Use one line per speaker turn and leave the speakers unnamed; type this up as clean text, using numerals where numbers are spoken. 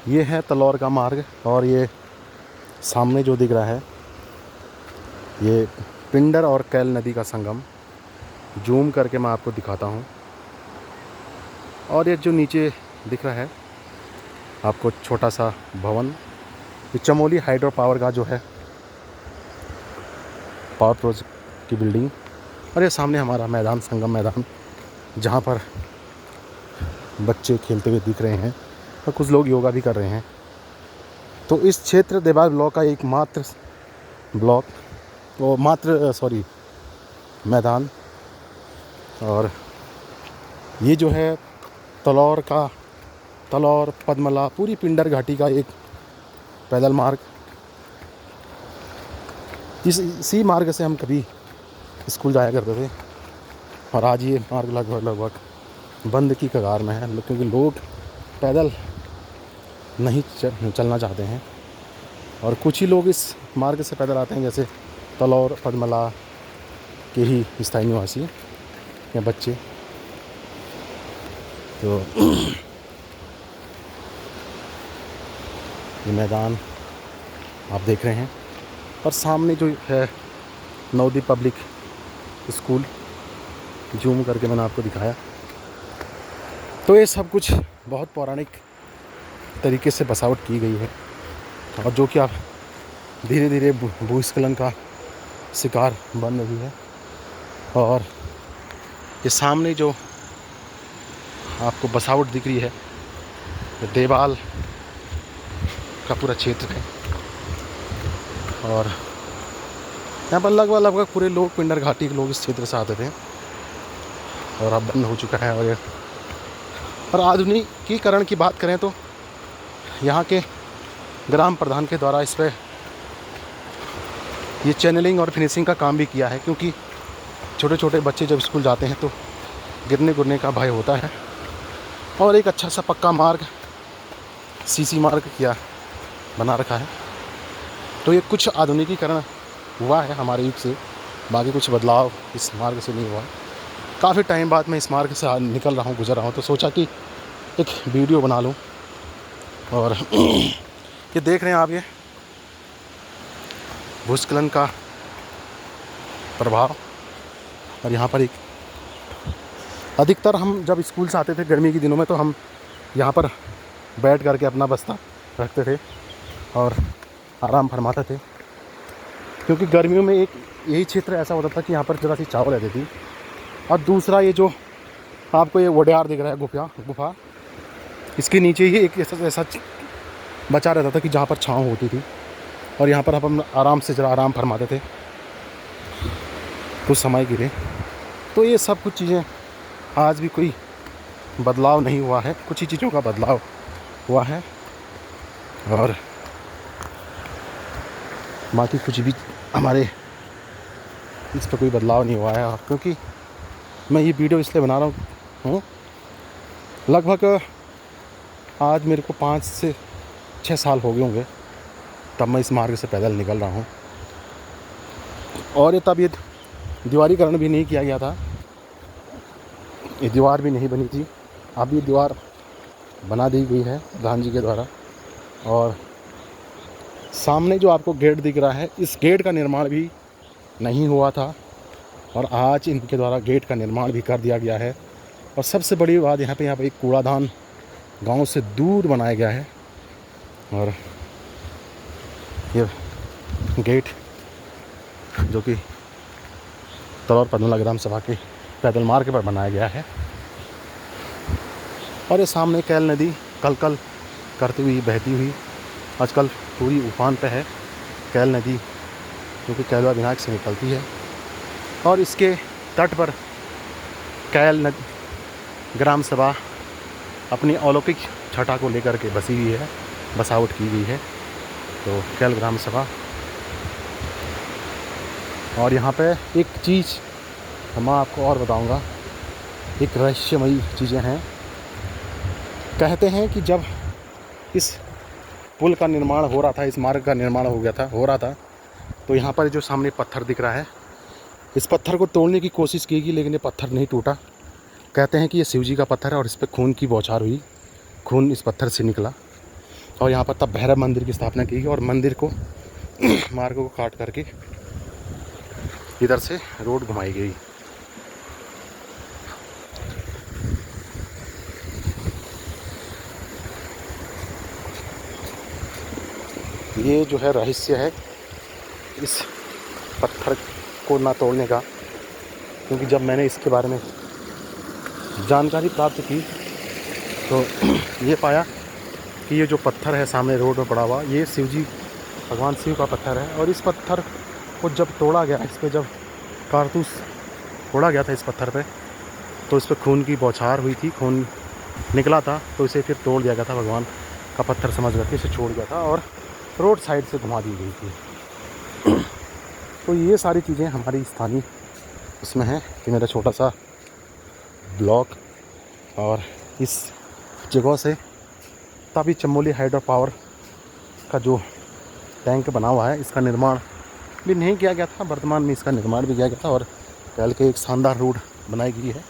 ये है तलौर का मार्ग और ये सामने जो दिख रहा है ये पिंडर और कैल नदी का संगम। जूम करके मैं आपको दिखाता हूँ। और ये जो नीचे दिख रहा है आपको छोटा सा भवन, ये चमोली हाइड्रो पावर का जो है पावर प्रोजेक्ट की बिल्डिंग। और ये सामने हमारा मैदान, संगम मैदान, जहाँ पर बच्चे खेलते हुए दिख रहे हैं और कुछ लोग योगा भी कर रहे हैं। तो इस क्षेत्र देवाल ब्लॉक का एकमात्र ब्लॉक वो मैदान। और ये जो है तलौर पद्मला पूरी पिंडर घाटी का एक पैदल मार्ग। इसी मार्ग से हम कभी स्कूल जाया करते थे और आज ये मार्ग लगभग बंद की कगार में है, क्योंकि लोग पैदल नहीं चलना चाहते हैं। और कुछ ही लोग इस मार्ग से पैदल आते हैं, जैसे तलौर पद्मला के ही स्थायी निवासी या बच्चे। तो ये मैदान आप देख रहे हैं और सामने जो है नवदीप पब्लिक स्कूल, जूम करके मैंने आपको दिखाया। तो ये सब कुछ बहुत पौराणिक तरीके से बसावट की गई है और जो कि आप धीरे धीरे भूस्खलन का शिकार बन रही है। और ये सामने जो आपको बसावट दिख रही है ये देवाल का पूरा क्षेत्र है। और यहाँ पर लगभग पूरे लोग, पिंडर घाटी के लोग इस क्षेत्र से आते थे और अब बंद हो चुका है। और आधुनिकीकरण की बात करें तो यहाँ के ग्राम प्रधान के द्वारा इस पर ये चैनलिंग और फिनिशिंग का काम भी किया है, क्योंकि छोटे छोटे बच्चे जब स्कूल जाते हैं तो गिरने गुरने का भय होता है। और एक अच्छा सा पक्का मार्ग, सीसी मार्ग बना रखा है। तो ये कुछ आधुनिकीकरण हुआ है हमारे युग से, बाकी कुछ बदलाव इस मार्ग से नहीं हुआ। काफ़ी टाइम बाद मैं इस मार्ग से निकल रहा हूँ, गुजर रहा हूँ, तो सोचा कि एक वीडियो बना लूँ। और ये देख रहे हैं आप, ये भूस्खलन का प्रभाव। और यहाँ पर एक अधिकतर हम जब स्कूल से आते थे गर्मी के दिनों में, तो हम यहाँ पर बैठ करके अपना बस्ता रखते थे और आराम फरमाते थे, क्योंकि गर्मियों में एक यही क्षेत्र ऐसा होता था कि यहाँ पर ज़रा सी छाँव रहती थी। और दूसरा ये जो आपको ये वोडियार दिख रहा है, गुफा, इसके नीचे ही एक ऐसा बचा रहता था कि जहाँ पर छाँव होती थी और यहाँ पर हम आराम से ज़रा आराम फरमाते थे कुछ समय के लिए। तो ये सब कुछ चीज़ें आज भी कोई बदलाव नहीं हुआ है, कुछ ही चीज़ों का बदलाव हुआ है और बाकी कुछ भी हमारे इस पर कोई बदलाव नहीं हुआ है। क्योंकि मैं ये वीडियो इसलिए बना रहा हूँ, लगभग आज मेरे को 5 से 6 साल हो गए होंगे तब मैं इस मार्ग से पैदल निकल रहा हूँ। और तब ये दीवारीकरण भी नहीं किया गया था, ये दीवार भी नहीं बनी थी। अब ये दीवार बना दी गई है प्रधान जी के द्वारा। और सामने जो आपको गेट दिख रहा है, इस गेट का निर्माण भी नहीं हुआ था और आज इनके द्वारा गेट का निर्माण भी कर दिया गया है। और सबसे बड़ी बात, यहाँ पे एक कूड़ादान गांव से दूर बनाया गया है। और ये गेट जो कि तलौर पद्मला ग्राम सभा के पैदल मार्ग पर बनाया गया है। और ये सामने कैल नदी कल करती हुई, बहती हुई, आजकल पूरी उफान पे है कैल नदी, जो कि कैलवा विनायक से निकलती है। और इसके तट पर कैल ग्राम सभा अपनी अलौकिक छटा को लेकर के बसी हुई है, बसावट की गई है। तो कैल ग्राम सभा। और यहाँ पे एक चीज़ मैं आपको और बताऊँगा, एक रहस्यमयी चीज़ें हैं। कहते हैं कि जब इस पुल का निर्माण हो रहा था, इस मार्ग का निर्माण हो रहा था, तो यहाँ पर जो सामने पत्थर दिख रहा है, इस पत्थर को तोड़ने की कोशिश की गई, लेकिन ये पत्थर नहीं टूटा। कहते हैं कि ये शिव जी का पत्थर है और इस पर खून की बौछार हुई, खून इस पत्थर से निकला। और यहाँ पर तब भैरव मंदिर की स्थापना की गई और मंदिर को मार्ग को काट करके इधर से रोड घुमाई गई। ये जो है रहस्य है इस पत्थर को ना तोड़ने का, क्योंकि जब मैंने इसके बारे में जानकारी प्राप्त की तो ये पाया कि ये जो पत्थर है सामने रोड में पड़ा हुआ, ये शिव जी भगवान शिव का पत्थर है। और इस पत्थर को जब तोड़ा गया, इस पर जब कारतूस फोड़ा गया था इस पत्थर पे, तो इस पर खून की बौछार हुई थी, खून निकला था, तो इसे फिर तोड़ दिया गया था, भगवान का पत्थर समझ करके इसे छोड़ दिया था और रोड साइड से घुमा दी गई थी। तो ये सारी चीज़ें हमारी स्थानीय उसमें हैं कि मेरा छोटा सा ब्लॉग, और इस जगह से तभी चमोली हाइड्रो पावर का जो टैंक बना हुआ है, इसका निर्माण भी नहीं किया गया था, वर्तमान में इसका निर्माण भी किया गया था और पहले के एक शानदार रोड बनाई गई है।